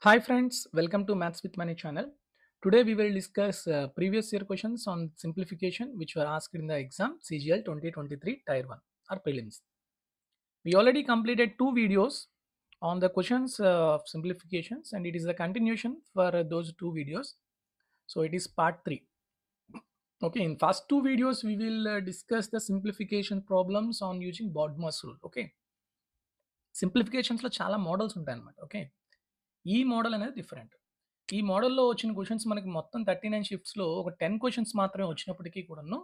Hi friends, welcome to Maths with Money channel. Today we will discuss previous year questions on simplification which were asked in the exam CGL 2023 Tier 1 or prelims. We already completed two videos on the questions of simplifications and it is the continuation for those two videos. So it is part 3. Okay, in first two videos we will discuss the simplification problems on using Bodmer's rule. Okay, సింప్లిఫికేషన్స్లో చాలా models ఉంటాయి అన్నమాట. Okay, ఈ model అనేది different. ఈ మోడల్‌లో వచ్చిన questions మనకి మొత్తం 39 షిఫ్ట్స్‌లో ఒక 10 క్వెషన్స్ మాత్రమే వచ్చినప్పటికీ కూడాను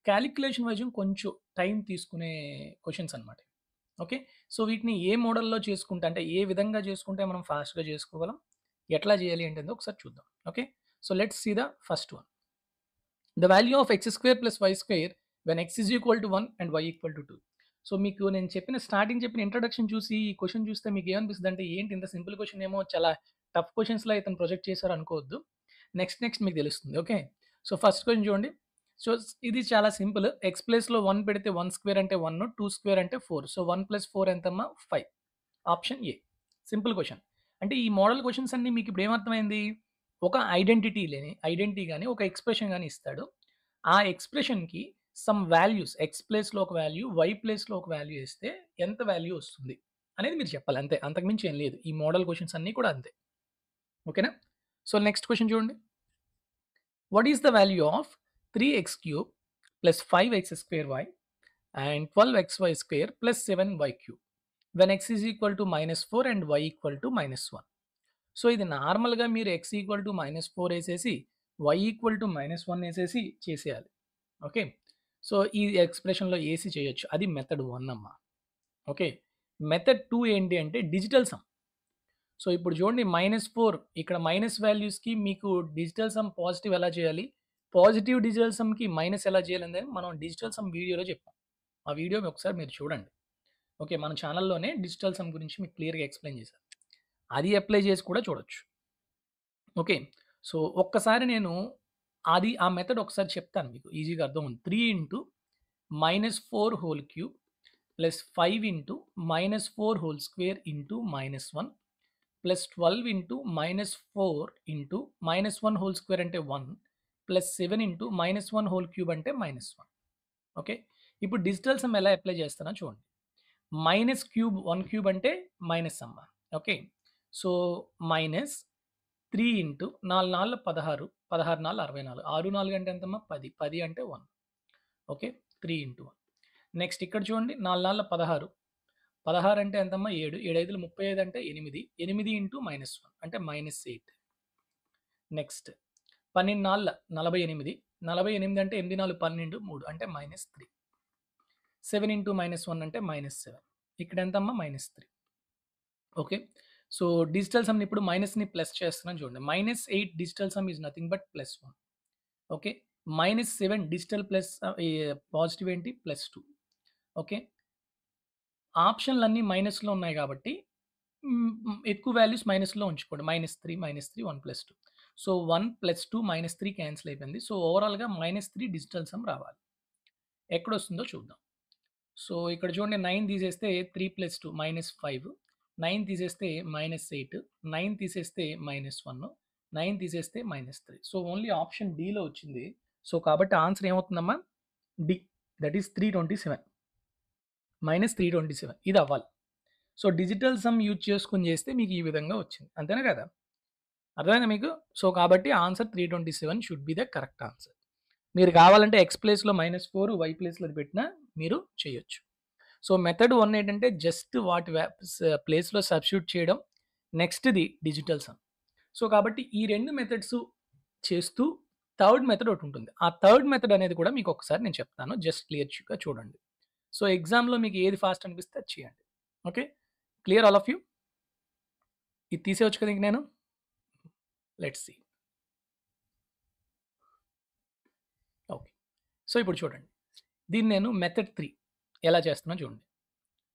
కాలిక్యులేషన్ వైజ్ కొంచెం టైం తీసుకునే క్వెషన్స్ అన్నమాట. ఓకే. సో, వీటిని ఏ మోడల్‌లో చేసుకుంటే అంటే ఏ విధంగా చేసుకుంటే మనం ఫాస్ట్‌గా చేసుకోగలం? ఎట్లా చేయాలి ఏంటంటే ఒకసారి చూద్దాం. Okay. So, let's see the first one. The value of x square plus y square when x is equal to 1 and y equal to 2. So, మీకు నేను స్టార్టింగ్ చెప్పిన ఇంట్రడక్షన్ చూసి ఈ క్వెషన్ చూస్తే మీకు ఏమనిపిస్తదంటే ఏంటి ఇంత సింపుల్ క్వెషన్ ఏమో చాలా టఫ్ క్వెషన్స్‌లా ఇతను ప్రొజెక్ట్ చేశారు అనుకోవద్దు. నెక్స్ట్ మీకు తెలుస్తుంది. ఓకే. సో, ఫస్ట్ క్వెషన్ చూడండి. సో, ఇది చాలా సింపుల్. ఎక్స్ ప్లేస్‌లో 1 పెడితే 1 స్క్వేర్ అంటే 1, 2 స్క్వేర్ అంటే 4. సో, 1 + 4 ఎంతమ్మా? 5. Option A. Simple question. అంటే ఈ మోడల్ క్వెషన్స్ అన్నీ మీకు ఇప్పుడు ఏమర్థమైంది? ఒక ఐడెంటిటీ గాని, ఒక ఎక్స్‌ప్రెషన్ గాని ఇస్తాడు. ఆ ఎక్స్‌ప్రెషన్‌కి సమ్ వాల్యూస్ ఎక్స్ ప్లేస్‌లో ఒక వాల్యూ, వై ప్లేస్‌లో ఒక వాల్యూ ఏస్తే ఎంత వాల్యూ వస్తుంది అనేది మీరు చెప్పాలి అంతే. అంతకు మించి ఏం లేదు. ఈ మోడల్ క్వెషన్స్ అన్నీ కూడా అంతే. ఓకేనా? సో, నెక్స్ట్ క్వెషన్ చూడండి. What is the value of 3x³ + 5x² and 12xy² + 7y³ when x is equal to -4 and y equal to -1. So, ఇది నార్మల్‌గా మీరు x ఈక్వల్ టు -4 ఏసేసి, y ఈక్వల్ టు -1 ఏసేసి చేసేయాలి. ఓకే. సో, ఈ ఎక్స్‌ప్రెషన్‌లో ఏసి చేయొచ్చు. అది మెథడ్ 1 అమ్మా. ఓకే. మెథడ్ 2 ఏంటి అంటే డిజిటల్ సమ్. సో, ఇప్పుడు చూడండి -4 ఇక్కడ మైనస్ వాల్యూస్‌కి మీకు డిజిటల్ సమ్ పాజిటివ్ ఎలా చేయాలి? పాజిటివ్ డిజిటల్ సమ్‌కి మైనస్ ఎలా చేయాలనేది మనం డిజిటల్ సమ్ వీడియోలో చెప్పాం. ఆ వీడియో ఒకసారి మీరు చూడండి. ఓకే. మన ఛానెల్‌లోనే డిజిటల్ సమ్ గురించి మీకు క్లియర్‌గా ఎక్స్‌ప్లెయిన్ చేశాను. అది అప్లై చేసి కూడా చూడొచ్చు. ఓకే. సో, ఒక్కసారి నేను ఆ మెథడ్ ఒకసారి చెప్తాను మీకు ఈజీగా అర్థమవుతుంది. 3 into -4 whole cube plus 5 into -4 whole square into -1 plus 12 into -4 into -1 whole square అంటే 1 ప్లస్ 7 ఇంటూ -1 హోల్ క్యూబ్ అంటే -1. ఓకే. ఇప్పుడు డిజిటల్ సమ్ ఎలా అప్లై చేస్తానో చూడండి. మైనస్ క్యూబ్ 1 క్యూబ్ అంటే మైనస్ అమ్మ. ఓకే. సో, మైనస్ 3 ఇంటూ 4 నాలుగు 16, 16 నాలుగు 64, 6 4 అంటే ఎంతమ్మా? 10, 10 అంటే 1. ఓకే. 3 ఇంటూ 1. నెక్స్ట్ ఇక్కడ చూడండి 4 నాలుగు 16, 16 అంటే ఎంతమ్మా? 7, 7 5లు 35 అంటే 8, 8 ఇంటూ -1 అంటే -8. నెక్స్ట్ 12 నాలుగు 48, 48 అంటే 8 4 12, 3 అంటే -3. 7 ఇంటూ -1 అంటే -7. ఇక్కడ ఎంతమ్మా? -3. ఓకే. సో, డిజిటల్ సమ్‌ని ఇప్పుడు మైనస్‌ని ప్లస్ చేస్తున్నాను చూడండి. -8 digital sum is nothing but +1. Okay. -7 digital plus positive ఏంటి? +2. ఓకే. ఆప్షన్‌లన్నీ మైనస్‌లో ఉన్నాయి కాబట్టి ఎక్కువ వాల్యూస్ మైనస్‌లో ఉంచుకోండి. -3, -3, 1 + 2. సో, 1 + 2 -3 క్యాన్సిల్ అయిపోయింది. సో, ఓవరాల్‌గా -3 డిజిటల్ సమ్ రావాలి. ఎక్కడొస్తుందో చూద్దాం. సో, ఇక్కడ చూడండి 9 తీసేస్తే 3 + 2 -5, 9 తీసేస్తే -8, 9 తీసేస్తే -1, 9 తీసేస్తే -3. సో, ఓన్లీ ఆప్షన్ డీలో వచ్చింది. సో, కాబట్టి ఆన్సర్ ఏమవుతుందమ్మా? డి. దట్ ఈస్ 327 -327 ఇది అవ్వాలి. సో, డిజిటల్ సమ్ యూజ్ చేసుకొని చేస్తే మీకు ఈ విధంగా వచ్చింది. అంతేనా కదా? అర్థమైందా మీకు? సో, కాబట్టి answer 327 should be the correct answer. మీరు కావాలంటే ఎక్స్ ప్లేస్‌లో -4 వై ప్లేస్‌లో పెట్టినా మీరు చేయొచ్చు. సో, మెథడ్ 1 ఏంటంటే జస్ట్ వాటి ప్లేస్‌లో సబ్స్టిట్యూట్ చేయడం. నెక్స్ట్‌ది డిజిటల్ సమ్. సో, కాబట్టి ఈ 2 మెథడ్స్ చేస్తూ థర్డ్ మెథడ్ ఒకటుంటుంది. ఆ థర్డ్ మెథడ్ అనేది కూడా మీకు ఒకసారి నేను చెప్తాను. జస్ట్ క్లియర్‌గా చూడండి. సో, ఎగ్జామ్‌లో మీకు ఏది ఫాస్ట్ అనిపిస్తే అది చేయండి. Okay. Clear all of you? ఇది తీసేయొచ్చు కదా ఇంక నేను? Let's see. ఓకే. సో, ఇప్పుడు చూడండి. దీన్ని నేను మెథడ్ 3 ఎలా చేస్తున్నానో చూడండి.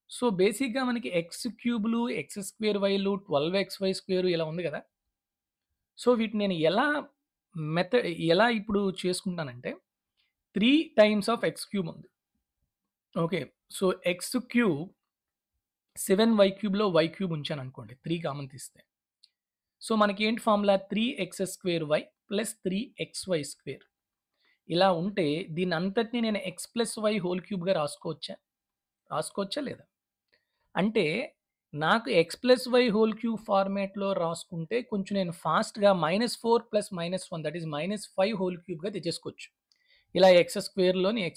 సో, బేసిక్‌గా మనకి ఎక్స్ క్యూబ్‌లు, ఎక్స్ స్క్వేర్ వైలు, 12xy స్క్వేర్ ఇలా ఉంది కదా! సో, వీటిని నేను ఎలా ఇప్పుడు చేసుకుంటానంటే 3 టైమ్స్ ఆఫ్ ఎక్స్ క్యూబ్ ఉంది. Okay. So, X cube 7y క్యూబ్‌లో y క్యూబ్ ఉంచాననుకోండి. 3 కామన్ తీస్తే. సో మనకి ఏంటి ఫార్ములా 3x² ప్లస్ 3xy². ఇలా ఉంటే దీని అంతటిని నేను x+y² రాసుకోవచ్చా లేదా? అంటే నాకు x+y³ ఫార్మాట్‌లో రాసుకుంటే కొంచెం నేను ఫాస్ట్‌గా -4 + -1 దట్ ఈస్ -5/3గా తెచ్చేసుకోవచ్చు. ఇలా x²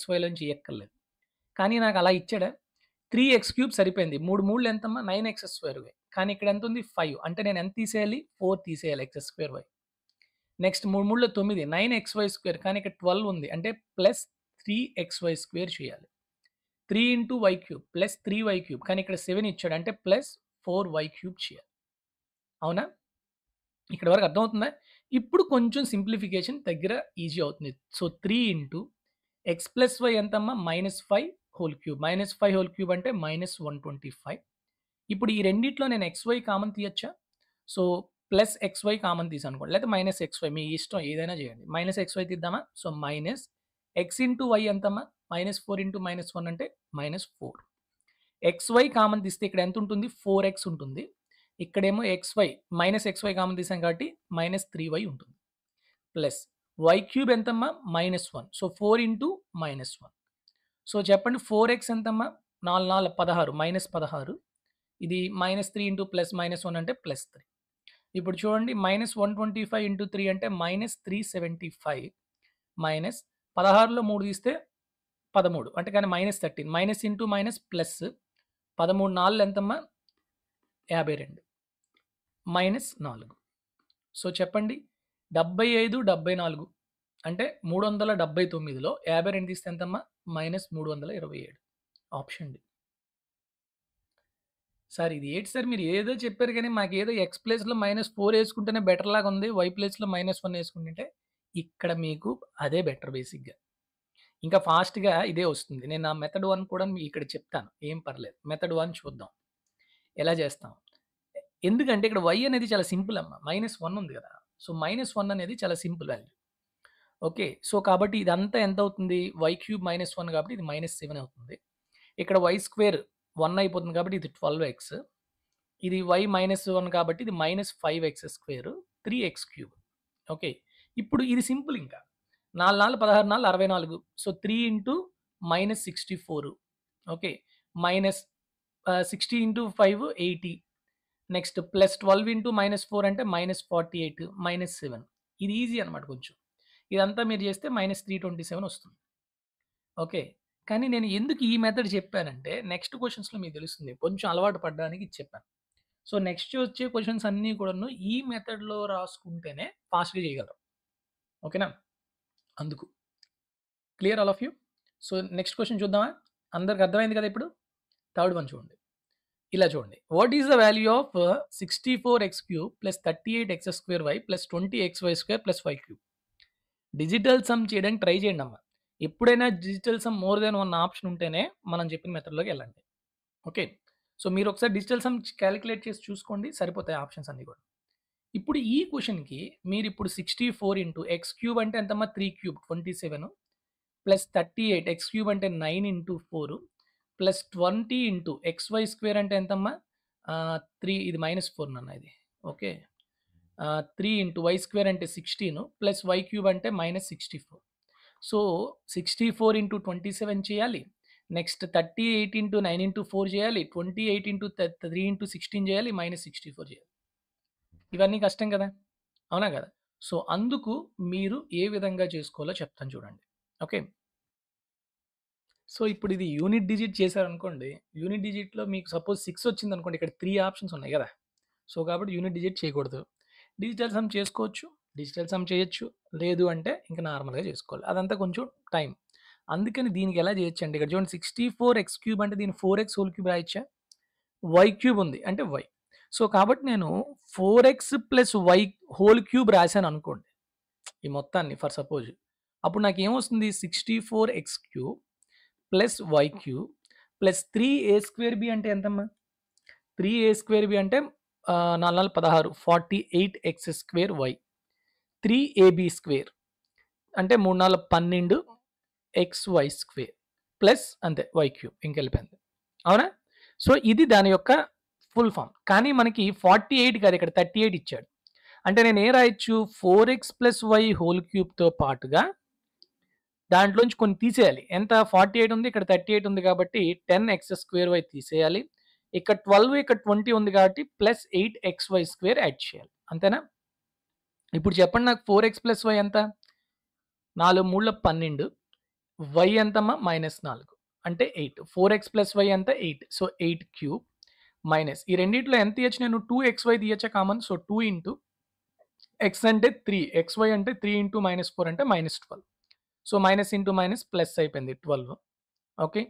xyలోంచి ఎక్కర్లేదు. కానీ నాకు అలా ఇచ్చాడా? 3x³ సరిపోయింది. 3 3లు ఎంతమ్మా? 9x². కానీ ఇక్కడ ఎంత ఉంది? 5. అంటే నేను ఎంత తీసేయాలి? 4 తీసేయాలి x²y. Next 3 3లో 9 9xy². కానీ ఇక్కడ 12 ఉంది. అంటే ప్లస్ 3xy² చేయాలి. 3 × y³ ప్లస్ 3y³ కానీ ఇక్కడ 7 ఇచ్చాడు. అంటే ప్లస్ 4y³ చేయాలి. అవునా? ఇక్కడ వరకు అర్థమవుతుందా? ఇప్పుడు కొంచెం సింప్లిఫికేషన్ దగ్గర ఈజీ అవుతుంది. సో 3 × x+y ఎంతమ్మా? -5/3. -5/3 అంటే -125. ఇప్పుడు ఈ రెండిట్లో నేను xy కామన్ తీయొచ్చా? సో ప్లస్ xy కామన్ తీసానుకోండి. లేకపోతే -xy మీ ఇష్టం ఏదైనా చేయండి. -xy తీద్దామా? సో మైనస్ x × y ఎంతమ్మా? -4 × -1 అంటే -4. xy కామన్ తీస్తే ఇక్కడ ఎంత ఉంటుంది? 4x ఉంటుంది. ఇక్కడేమో -xy కామన్ తీసాం కాబట్టి -3y ఉంటుంది. ప్లస్ y³ ఎంతమ్మా? -1. సో 4 × -1. సో చెప్పండి 4x ఎంతమ్మా? 4 4 16 -16. ఇది -3 × +-1 అంటే +3. ఇప్పుడు చూడండి -125 × 3 అంటే -375 మైనస్ 16లో 3 తీస్తే 13 అంటే కానీ -13 మైనస్ ఇంటూ మైనస్ ప్లస్ 13 4 ఎంతమ్మా? 52 -4. సో చెప్పండి 75 74 అంటే 379లో 52 తీస్తే ఎంతమ్మా? -327. Option D. సార్ ఇది ఏంటి సార్ మీరు ఏదో చెప్పారు కానీ మాకేదో x ప్లేస్‌లో -4 వేసుకుంటేనే బెటర్ లాగా ఉంది. y ప్లేస్‌లో -1 వేసుకుంటుంటే ఇక్కడ మీకు అదే బెటర్ బేసిక్‌గా. ఇంకా ఫాస్ట్‌గా ఇదే వస్తుంది. నేను నా మెథడ్ 1 కూడా ఇక్కడ చెప్తాను. ఏం పర్లేదు. మెథడ్ 1 చూద్దాం. ఎలా చేస్తాం? ఎందుకంటే ఇక్కడ y అనేది చాలా సింపుల్ అమ్మ. -1 ఉంది కదా! సో -1 అనేది చాలా సింపుల్ వాల్యూ. ఓకే. సో కాబట్టి ఇదంతా ఎంత అవుతుంది? y³ -1 కాబట్టి ఇది -7 అవుతుంది. ఇక్కడ y² 1 అయిపోతుంది కాబట్టి ఇది 12x. ఇది y -1 కాబట్టి ఇది -5x², 3x³. ఓకే. ఇప్పుడు ఇది సింపుల్ ఇంకా. 4 4 16 4 64. So 3 × -64. Okay. Minus 60 × 5 80. Next plus 12 × -4 అంటే -48 -7. ఇది ఈజీ అనమాట కొంచెం. ఇదంతా మీరు చేస్తే -327 వస్తుంది. ఓకే. కానీ నేను ఎందుకు ఈ మెథడ్ చెప్పానంటే నెక్స్ట్ క్వెషన్స్‌లో మీకు తెలుస్తుంది. కొంచెం అలవాటు పడడానికి ఇది చెప్పాను. సో నెక్స్ట్ వచ్చే క్వెషన్స్ అన్నీ కూడాను ఈ మెథడ్‌లో రాసుకుంటేనే ఫాస్ట్‌గా చేయగలరు. ఓకేనా? అందుకు. Clear all of you? So next question చూద్దామా? అందరికి అర్థమైంది కదా ఇప్పుడు? థర్డ్ వన్ చూడండి. ఇలా చూడండి. What is the value of 64x³ + 38x²y + 20xy² + y³? Digital sum చేయడానికి ట్రై చేయండి అమ్మ. ఎప్పుడైనా digital sum more than 1 option ఉంటేనే మనం చెప్పిన మెథడ్‌లోకి వెళ్ళండి. ఓకే. సో మీరు ఒకసారి డిజిటల్ సమ్ కాలిక్యులేట్ చేసి చూసుకోండి. సరిపోతాయి ఆప్షన్స్ అన్నీ కూడా. ఇప్పుడు ఈ క్వెషన్‌కి మీరు ఇప్పుడు 64 × x³ అంటే ఎంతమ్మా? 3³ 27 ప్లస్ 38 x³ అంటే 9 × 4 ప్లస్ 20 × xy² అంటే ఎంతమ్మా? 3 ఇది -4 నాన్న ఇది. ఓకే. 3 × y² అంటే 16 ప్లస్ y³ అంటే -64. సో 64 × 27 చేయాలి. నెక్స్ట్ 38 × 9 × 4 చేయాలి. 28 × 3 × 16 చేయాలి. -64 చేయాలి. ఇవన్నీ కష్టం కదా! అవునా కదా? సో అందుకు మీరు ఏ విధంగా చేసుకోవాలో చెప్తాను చూడండి. ఓకే. సో ఇప్పుడు ఇది యూనిట్ డిజిట్ చేశారనుకోండి. యూనిట్ డిజిట్‌లో మీకు సపోజ్ 6 వచ్చిందనుకోండి. ఇక్కడ 3 ఆప్షన్స్ ఉన్నాయి కదా! సో కాబట్టి యూనిట్ డిజిట్ చేయకూడదు. డిజిటల్ సమ్ చేసుకోవచ్చు. డిజిటల్ సమ్ చేయొచ్చు. లేదు అంటే ఇంక నార్మల్‌గా చేసుకోవాలి. అదంతా కొంచెం టైం. అందుకని దీనికి ఎలా చేయొచ్చండి? ఇక్కడ చూడండి 64x³ అంటే దీన్ని 4x³ రాయొచ్చా? y³ ఉంది. అంటే y. సో కాబట్టి నేను 4x + y³ రాశాననుకోండి. ఈ మొత్తాన్ని ఫర్ సపోజ్. అప్పుడు నాకేమొస్తుంది? 64x³ + y³ + 3a²b అంటే ఎంతమ్మా? 3a²b అంటే 4 4 16 48x²y 3ab² అంటే 3 4 12 xy² ప్లస్ అంతే y³ ఇంకెళ్ళిపోయింది. అవునా? సో ఇది దాని యొక్క ఫుల్ ఫామ్. కానీ మనకి 48 కాదు ఇక్కడ 38 ఇచ్చాడు. అంటే నేను ఏం రాయొచ్చు 4x+y హోల్ క్యూబ్తో పాటుగా దాంట్లోంచి కొన్ని తీసేయాలి. ఎంత 48 ఉంది, ఇక్కడ 38 ఉంది కాబట్టి 10x² తీసేయాలి. ఇక్కడ 12 ఇక్కడ 20 ఉంది కాబట్టి ప్లస్ 8xy² యాడ్ చేయాలి. అంతేనా? ఇప్పుడు చెప్పండి నాకు 4x+y ఎంత? 4 3 12 y ఎంతమ్మా? -4 అంటే 8. 4x+y ఎంత? 8. సో 8³ మైనస్ ఈ రెండిట్లో ఎంత తీయొచ్చు నేను? 2xy తీయొచ్చా కామన్? సో 2 ఇంటూ x అంటే 3, xy అంటే 3 ఇంటూ -4 అంటే -12. So minus into minus plus అయిపోయింది 12. ఓకే.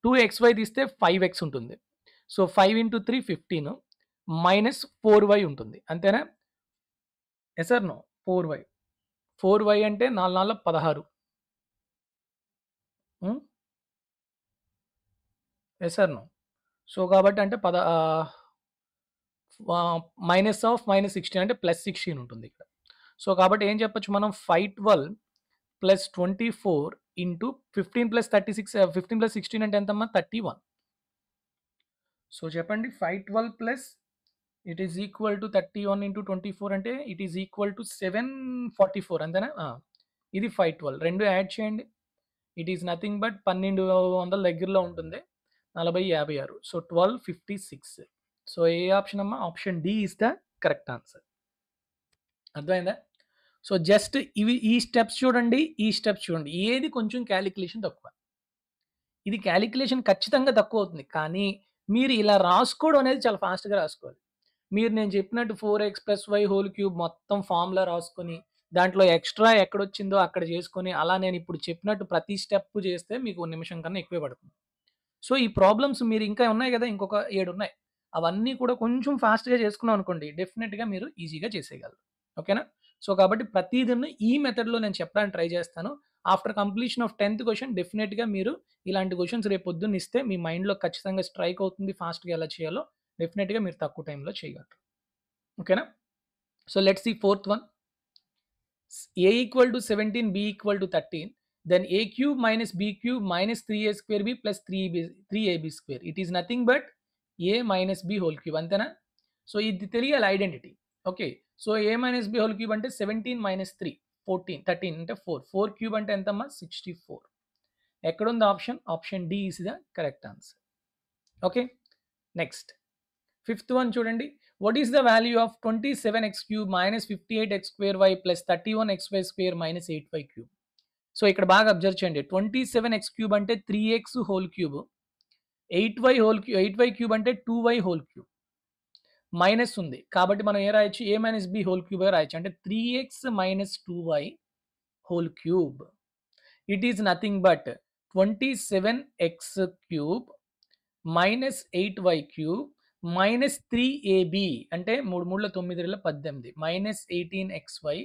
2xy తీస్తే 5x ఉంటుంది. సో 5 ఇంటూ 3 15 మైనస్ 4y ఉంటుంది. అంతేనా? Yes are no? 4y. 4y అంటే 4 4 16. Yes are no? సో కాబట్టి అంటే మైనస్ ఆఫ్ -16 అంటే +16 ఉంటుంది ఇక్కడ. సో కాబట్టి ఏం చెప్పొచ్చు మనం? 512 ప్లస్ 24 ఇంటూ 15 ప్లస్ 36 15 ప్లస్ 16 అంటే ఎంతమ్మా? 31. సో చెప్పండి 512 plus it is equal to 31 into 24 అంటే ఇట్ ఈస్ ఈక్వల్ టు 744 అంతేనా? ఇది 512 రెండు యాడ్ చేయండి. ఇట్ ఈస్ నథింగ్ బట్ 1200 దగ్గరలో ఉంటుంది. 40 56. సో 1256. సో ఏ ఆప్షన్ అమ్మా? Option D is the correct answer. అర్థమైందా? సో జస్ట్ ఈ స్టెప్స్ చూడండి, ఈ స్టెప్స్ చూడండి. ఏది కొంచెం క్యాలిక్యులేషన్ తక్కువ. ఇది క్యాలిక్యులేషన్ ఖచ్చితంగా తక్కువ అవుతుంది. కానీ మీరు ఇలా రాసుకోవడం అనేది చాలా ఫాస్ట్‌గా రాసుకోవాలి. మీరు నేను చెప్పినట్టు 4x+y హోల్ క్యూబ్ మొత్తం ఫార్ములా రాసుకొని, దాంట్లో ఎక్స్‌ట్రా ఎక్కడొచ్చిందో అక్కడ చేసుకొని, అలా నేను ఇప్పుడు చెప్పినట్టు ప్రతి స్టెప్ చేస్తే మీకు నిమిషం కన్నా ఎక్కువే పడుతుంది. సో ఈ ప్రాబ్లమ్స్ మీరు ఇంకా ఉన్నాయి కదా! ఇంకొక 7 ఉన్నాయి. అవన్నీ కూడా కొంచెం ఫాస్ట్‌గా చేసుకున్నాం అనుకోండి, డెఫినిట్‌గా మీరు ఈజీగా చేసేయగలరు. ఓకేనా? సో కాబట్టి ప్రతీదీను ఈ మెథడ్‌లో నేను చెప్పడానికి ట్రై చేస్తాను. After completion of 10th question డెఫినిట్‌గా మీరు ఇలాంటి క్వెషన్స్ రేపు పొద్దున్న ఇస్తే మీ మైండ్‌లో ఖచ్చితంగా స్ట్రైక్ అవుతుంది. ఫాస్ట్‌గా ఎలా చేయాలో డెఫినిట్‌గా మీరు తక్కువ టైంలో చేయగలరు. ఓకేనా? So let's see fourth one. a equal to 17, b equal to 13. Then a cube minus b cube minus 3a square b plus 3ab square. It is nothing but a minus b whole cube. అంతేనా? So ఇది తెలియాలి identity. Okay. So a minus b whole cube అంటే 17 minus 3 14 13 అంటే 4. 4 cube అంటే ఎంతమ్మా? 64. ఎక్కడుంది option? Option D is the correct answer. Okay. Next fifth one చూడండి. What is the value of 27x cube minus 58x² plus 31xy² minus 8y3. So ఇక్కడ బాగా observe చేయండి. 27x³ అంటే 3x హోల్ క్యూబ్, 8y³ అంటే 2y whole cube. Minus ఉంది కాబట్టి మనం ఏం రాయొచ్చు? a minus b whole cube రాయొచ్చు. అంటే 3x minus 2y whole cube. It is nothing but 27x³ minus 8y³ minus 3ab అంటే 3 3 9 18 minus 18xy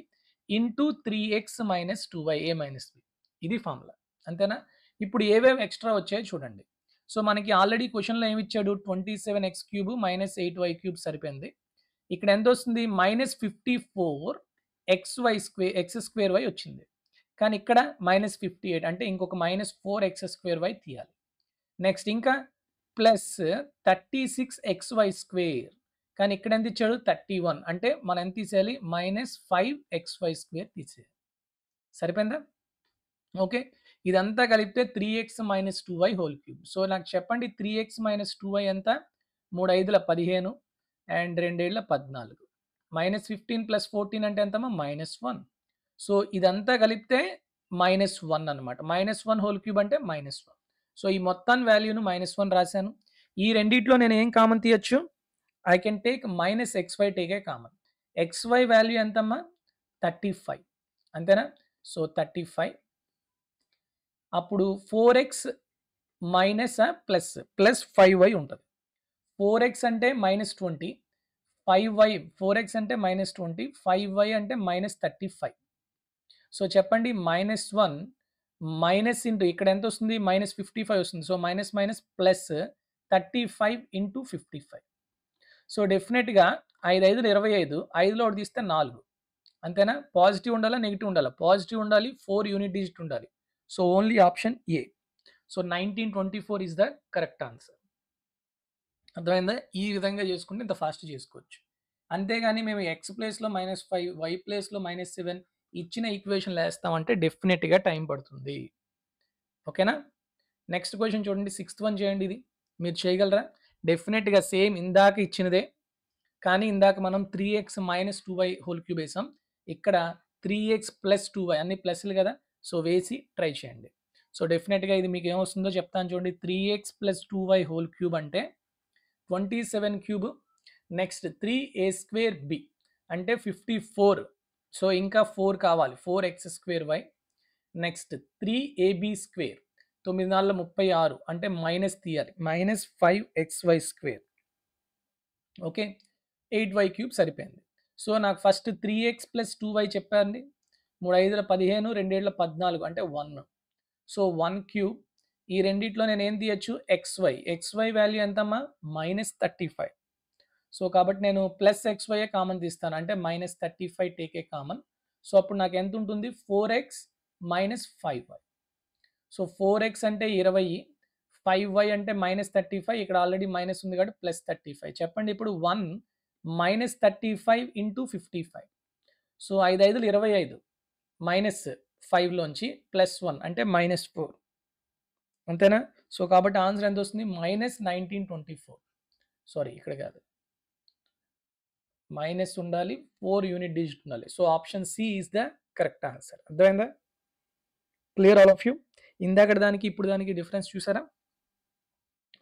into 3x minus 2y a minus b. ఇది formula. అంతేనా? ఇప్పుడు ఏవేవి ఎక్స్ట్రా వచ్చాయో చూడండి. సో మనకి ఆల్రెడీ క్వెషన్‌లో ఏమి ఇచ్చాడు? 27x³ మైనస్ 8y³ సరిపోయింది. ఇక్కడ ఎంత వస్తుంది? మైనస్ 54 x² వచ్చింది. కానీ ఇక్కడ మైనస్ 58 అంటే ఇంకొక మైనస్ 4x² తీయాలి. నెక్స్ట్ ఇంకా ప్లస్ 36xy² కానీ ఇక్కడ ఎంత ఇచ్చాడు? 31 అంటే మనం ఎంత తీసేయాలి? మైనస్ 5xy² తీసేయాలి. సరిపోయిందా? ఓకే. ఇదంతా కలిపితే 3x minus 2y whole cube. So నాకు చెప్పండి 3x మైనస్ 2y ఎంత? 3 5ల 15 అండ్ 2 7ల 14. మైనస్ 15 ప్లస్ 14 అంటే ఎంతమ్మా? -1. సో ఇదంతా కలిపితే -1 అనమాట. -1 హోల్ క్యూబ్ అంటే -1. సో ఈ మొత్తాన్ని వాల్యూను -1 రాశాను. ఈ రెండిట్లో నేను ఏం కామన్ తీయొచ్చు? I can take minus xy take a common. xy value ఎంతమ్మా? 35. అంతేనా? సో 35 అప్పుడు 4x మైనస్ ప్లస్ 5y ఉంటుంది. 4x అంటే -20, 5y 4x అంటే -20, 5y అంటే -35. సో చెప్పండి -1 మైనస్ ఇంటూ ఇక్కడ ఎంత వస్తుంది? -55 వస్తుంది. So minus minus plus 35 into 55. So డెఫినెట్‌గా 5 5లు 25, 5లో ఒకటి తీస్తే 4. అంతేనా? పాజిటివ్ ఉండాలా? నెగెటివ్ ఉండాలా? పాజిటివ్ ఉండాలి. 4 యూనిట్ డిజిట్ ఉండాలి. So only option A. So 1924 is the correct answer. అర్థమైందా? ఈ విధంగా చేసుకుంటే ఇంత ఫాస్ట్ చేసుకోవచ్చు. అంతేగాని మేము ఎక్స్ ప్లేస్లో -5 వై ప్లేస్లో -7 ఇచ్చిన ఈక్వేషన్లు వేస్తామంటే డెఫినెట్గా టైం పడుతుంది. ఓకేనా? నెక్స్ట్ క్వశ్చన్ చూడండి, సిక్స్త్ వన్ చేయండి. ఇది మీరు చేయగలరా? డెఫినెట్గా సేమ్ ఇందాక ఇచ్చినదే, కానీ ఇందాక మనం 3x - 2y హోల్ క్యూబ్ వేసాం. ఇక్కడ 3x + 2y అన్ని ప్లస్లు కదా, సో వేసి ట్రై చేయండి. సో డెఫినెట్గా ఇది మీకు ఏమొస్తుందో చెప్తాను చూడండి. 3x + 2y హోల్ క్యూబ్ అంటే 27 క్యూబ్. నెక్స్ట్ 3a² b అంటే 54. సో ఇంకా 4 కావాలి, 4x²y. నెక్స్ట్ 3ab², 9 4 36 అంటే మైనస్ తీయాలి, -5xy². ఓకే, 8y³ సరిపోయింది. సో నాకు ఫస్ట్ 3x + 2y చెప్పారండి. 3 5 15, 2 7 14 అంటే 1. సో 1³ ఈ రెండిట్లో నేను ఏం తీయచ్చు, xy వాల్యూ ఎంతమ్మా, -35. సో కాబట్టి నేను +xy కామన్ తీస్తాను, అంటే -35 టేక్ ఏ కామన్. సో అప్పుడు నాకు ఎంత ఉంటుంది, 4x - 5y. సో 4x అంటే 20, 5y అంటే -35, ఇక్కడ ఆల్రెడీ మైనస్ ఉంది కాబట్టి +35. చెప్పండి ఇప్పుడు 1 - 35 × 55. సో 5 5 25, -5లోంచి +1 అంటే -4. అంతేనా? సో కాబట్టి ఆన్సర్ ఎంత వస్తుంది, -1924. సారీ ఇక్కడ కాదు, మైనస్ ఉండాలి, 4 యూనిట్ డిజిట్ ఉండాలి. So option C is the correct answer. అర్థమైందా? Clear all of you? ఇందాక దానికి ఇప్పుడు దానికి డిఫరెన్స్ చూసారా?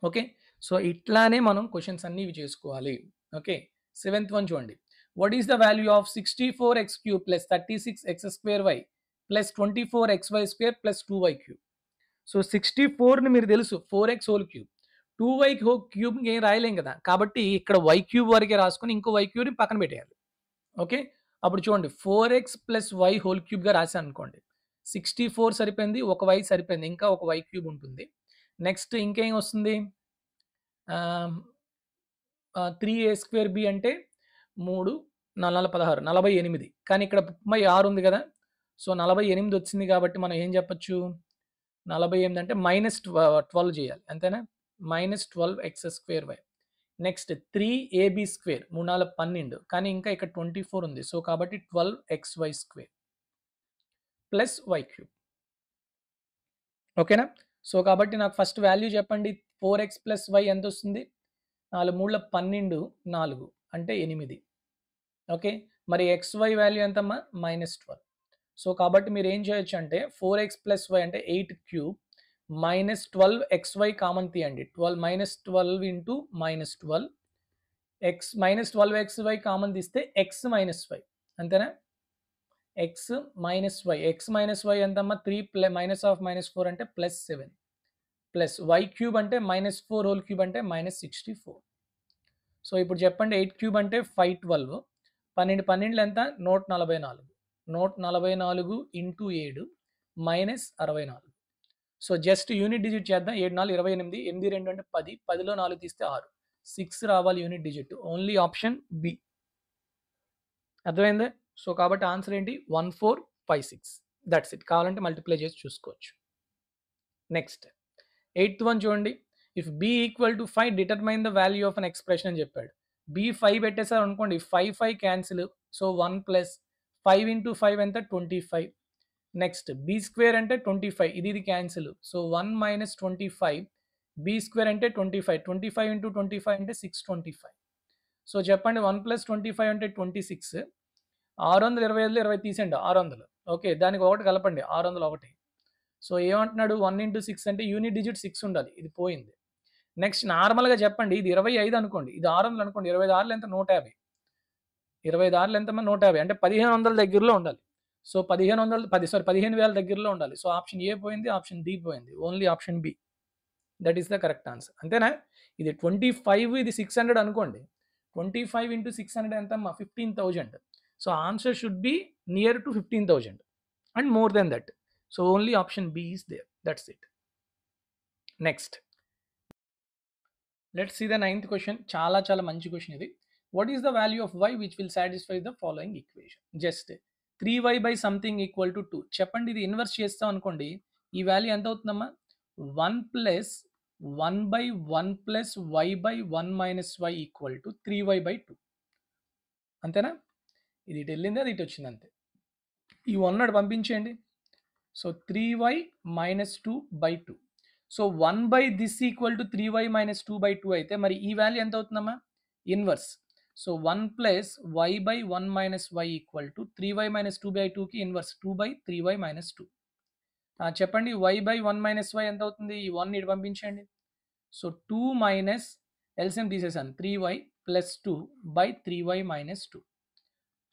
ఓకే, సో ఇట్లానే మనం క్వశ్చన్స్ అన్ని ఇవి చేసుకోవాలి. ఓకే, సెవెంత్ వన్ చూడండి. What is the value of 64x³ + 36x²y + 24xy² + 2y³? So 64ని మీరు తెలుసు, 4x whole cube. 2y cube ఏం రాయలేం కదా, కాబట్టి ఇక్కడ y³ వరకే రాసుకొని ఇంకో y³ పక్కన పెట్టేయాలి. ఓకే, అప్పుడు చూడండి 4x + y హోల్ క్యూబ్గా రాశాను అనుకోండి, 64 సరిపోయింది, ఒక y సరిపోయింది, ఇంకా ఒక y³ ఉంటుంది. నెక్స్ట్ ఇంకేం వస్తుంది, 3a² b అంటే 3 4 16 48. కానీ ఇక్కడ 36 ఉంది కదా, సో 48 వచ్చింది కాబట్టి మనం ఏం చెప్పచ్చు, 48 అంటే -12 చేయాలి, అంతేనా? -12x²y. నెక్స్ట్ 3ab² 3 4 12, కానీ ఇంకా ఇక్కడ 24 ఉంది, సో కాబట్టి 12xy² + y³. ఓకేనా? సో కాబట్టి నాకు ఫస్ట్ వాల్యూ చెప్పండి, 4x + y ఎంత వస్తుంది, 4 3 12, 4 అంటే 8. ఓకే, మరి xy వాల్యూ ఎంతమ్మా, -12. సో కాబట్టి మీరు ఏం చేయొచ్చు అంటే 4x + y అంటే 8³ -12xy కామన్ తీయండి, 12 × -12 -12xy కామన్ తీస్తే x - y, అంతేనా? x - y ఎంతమ్మా, 3 -4 అంటే +7 ప్లస్ y³ అంటే -4 హోల్ క్యూబ్ అంటే -64. సో ఇప్పుడు చెప్పండి, 8³ అంటే 512, 12 12 ఎంత, 144. 144 × 7 -64. సో జస్ట్ యూనిట్ డిజిట్ చేద్దాం, 7 4 28, 8 2 అంటే 10, 10లో 4 తీస్తే 6, 6 రావాలి unit digit. Only option B. అర్థమైందా? సో కాబట్టి ఆన్సర్ ఏంటి, 1456. That's it. కావాలంటే మల్టిప్లై చేసి చూసుకోవచ్చు. నెక్స్ట్ 8th వన్ చూడండి. If b = 5 determine the value of an expression అని చెప్పాడు. b 5 పెట్టేసారు అనుకోండి, 5 క్యాన్సిల్, సో 1 + 5 × 5 ఎంత, 25. నెక్స్ట్ b² అంటే 25, ఇది క్యాన్సిల్, సో 1 - 25, b² అంటే 25, 25 × 25 అంటే 625. సో చెప్పండి 1 + 25 అంటే 26, 625లో 20 తీసేయండి, 600. ఓకే, దానికి ఒకటి కలపండి, 601. సో ఏమంటున్నాడు, 1 × 6 అంటే యూనిట్ డిజిట్ 6 ఉండాలి, ఇది పోయింది. నెక్స్ట్ నార్మల్గా చెప్పండి, ఇది 25 అనుకోండి, ఇది 600 అనుకోండి, 25 6 ఎంత, 150. 25 6 ఎంత, 150 అంటే 1500 దగ్గరలో ఉండాలి. సో 15,000 దగ్గరలో ఉండాలి. సో ఆప్షన్ ఏ పోయింది, ఆప్షన్ డి పోయింది, only option B. That is the correct answer. అంతేనా? ఇది 25, ఇది 600 అనుకోండి, 25 × 600 ఎంత, 15,000. So answer should be near to 15,000 and more than that. So only option B is there. That's it. Next let's see the 9th question. చాలా చాలా మంచి question ఇది. What is the value of y which will satisfy the following equation? Just 3y by something equal to 2. చెప్పండి, ఇది inverse చేస్తాం అనుకోండి, ఈ వాల్యూ ఎంత అవుతుందమ్మా, 1 + 1/1 + y/1 - y = 3y/2. అంతేనా? ఇది ఇటు వెళ్ళింది, అది ఇటు వచ్చింది అంతే. ఈ 1 అటు పంపించేయండి. So 3y minus 2/2. So 1/this equal to 3y minus 2/2 అయితే మరి ఈ వాల్యూ ఎంత అవుతుందమ్మా? Inverse. So 1 plus y/1 minus y equal to 3y minus 2/2కి ఇన్వర్స్ 2/3y మైనస్ 2. చెప్పండి y/1 మైనస్ y ఎంత అవుతుంది? ఈ 1 ఇటు పంపించండి. సో 2 మైనస్ ఎల్సిఎం తీసేసాను 3y plus 2/3y minus 2.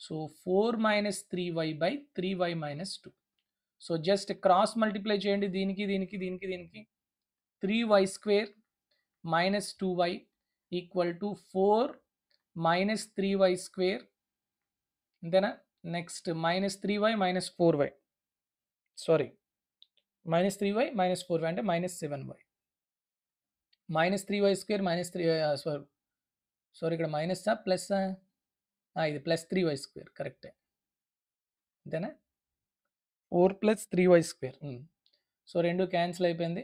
So 4 minus 3y/3y minus 2. So just cross multiply చేయండి దీనికి దీనికి దీనికి దీనికి. 3y square minus 2y equal to 4 minus 3y square, అంతేనా? Next minus 3y minus 4y, sorry minus 3y minus 4y అంటే minus 7y. Minus 3y square minus 3 sorry ఇక్కడ minus plus, ఇది plus 3y square కరెక్టే, అంతేనా? 4 plus 3y square. So 2 cancel అయిపోయింది.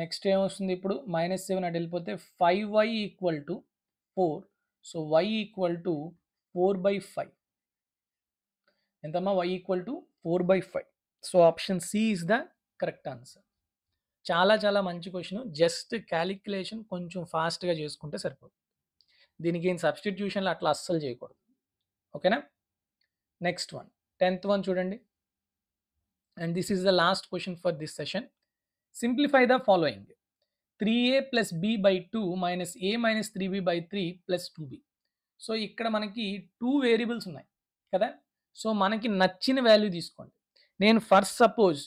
Next ఏమొస్తుంది ఇప్పుడు? Minus 7 అటు వెళ్ళిపోతే 5y equal to 4. So y equal to 4/5. ఎంతమ్మా? y equal to 4/5. So option C is the correct answer. చాలా చాలా మంచి క్వశ్చన్. జస్ట్ క్యాలిక్యులేషన్ కొంచెం ఫాస్ట్గా చేసుకుంటే సరిపోతుంది. దీనికి ఏం సబ్స్టిట్యూషన్లు అట్లా అస్సలు చేయకూడదు. ఓకేనా? నెక్స్ట్ వన్, 10th వన్ చూడండి. And this is the last question for this session. Simplify the following. 3a plus b by 2 minus a minus 3b by 3 plus 2b. So ఇక్కడ మనకి 2 వేరియబుల్స్ ఉన్నాయి కదా. సో మనకి నచ్చిన వాల్యూ తీసుకోండి. నేను for suppose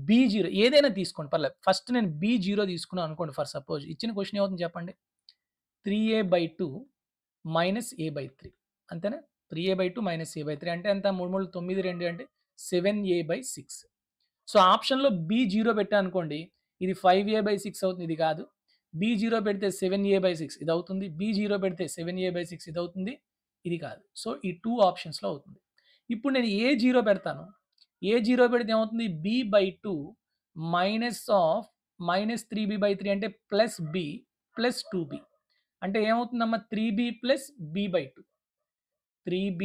b0 ఏదైనా తీసుకోండి పర్లేదు. ఫస్ట్ నేను b0 తీసుకున్నాను అనుకోండి ఫర్ సపోజ్. ఇచ్చిన క్వశ్చన్ ఏమవుతుంది చెప్పండి? 3a/2 మైనస్ a/3, అంతేనా? 3a/2 మైనస్ a/3 అంటే ఎంత? 3 3 9 2 అంటే 7a/6. సో ఆప్షన్లో b0 పెట్టా అనుకోండి, ఇది 5a/6 అవుతుంది, ఇది కాదు. b0 పెడితే 7a/6 ఇది అవుతుంది. b0 పెడితే 7a/6 ఇది అవుతుంది, ఇది కాదు. సో ఈ 2 ఆప్షన్స్లో అవుతుంది. ఇప్పుడు నేను a0 పెడతాను. a0 పెడితే ఏమవుతుంది? b/2 minus of minus 3b/3 అంటే ప్లస్ b ప్లస్ 2b అంటే ఏమవుతుందమ్మా? 3b plus b/2. 3b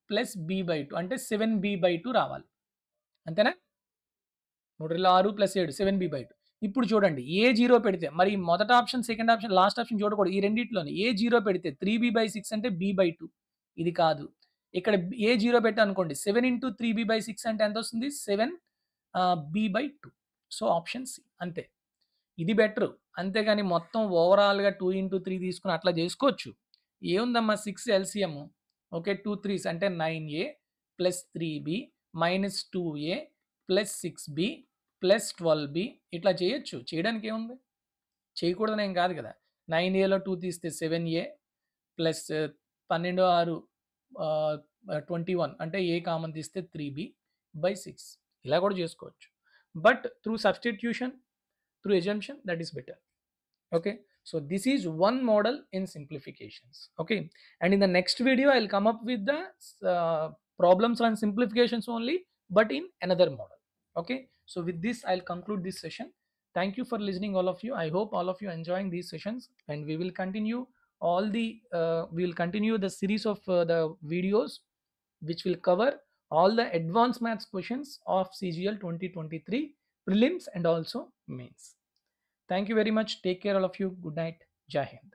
plus b/2 అంటే 7b/2 రావాలి, అంతేనా? 3 ప్లస్ 7 7b/2. ఇప్పుడు చూడండి a0 పెడితే మరి మొదటి option, second option, last option చూడకూడదు. ఈ రెండిట్లోనే a0 పెడితే 3b/6 అంటే b/2 ఇది కాదు. ఇక్కడ a0 పెట్టా అనుకోండి 7 ఇంటూ 3b/6 అంటే ఎంత వస్తుంది? 7b/2. సో ఆప్షన్ సి, అంతే. ఇది బెటరు, అంతేగాని మొత్తం ఓవరాల్గా 2 ఇంటూ 3 తీసుకుని అట్లా చేసుకోవచ్చు. ఏముందమ్మా 6 ఎల్సిఎం, ఓకే, 2 3s అంటే 9a plus 3b minus 2a plus 6b plus 12b ఇట్లా చేయొచ్చు. చేయడానికి ఏముంది? చేయకూడదని ఏం కాదు కదా. 9aలో 2 తీస్తే 7a ప్లస్ 12 6 21 అంటే a కామన్ తీస్తే 3b/6 ఇలా కూడా చేసుకోవచ్చు. But through substitution, through assumption, that is better. Okay, so this is one model in simplifications. Okay, and in the next video I'll come up with the problems on simplifications only, but in another model. Okay, so with this I'll conclude this session. Thank you for listening, all of you. I hope all of you enjoying these sessions, and we will continue the series of the videos which will cover all the advanced maths questions of CGL 2023 prelims and also mains. Thank you very much. Take care all of you. Good night. Jai Hind.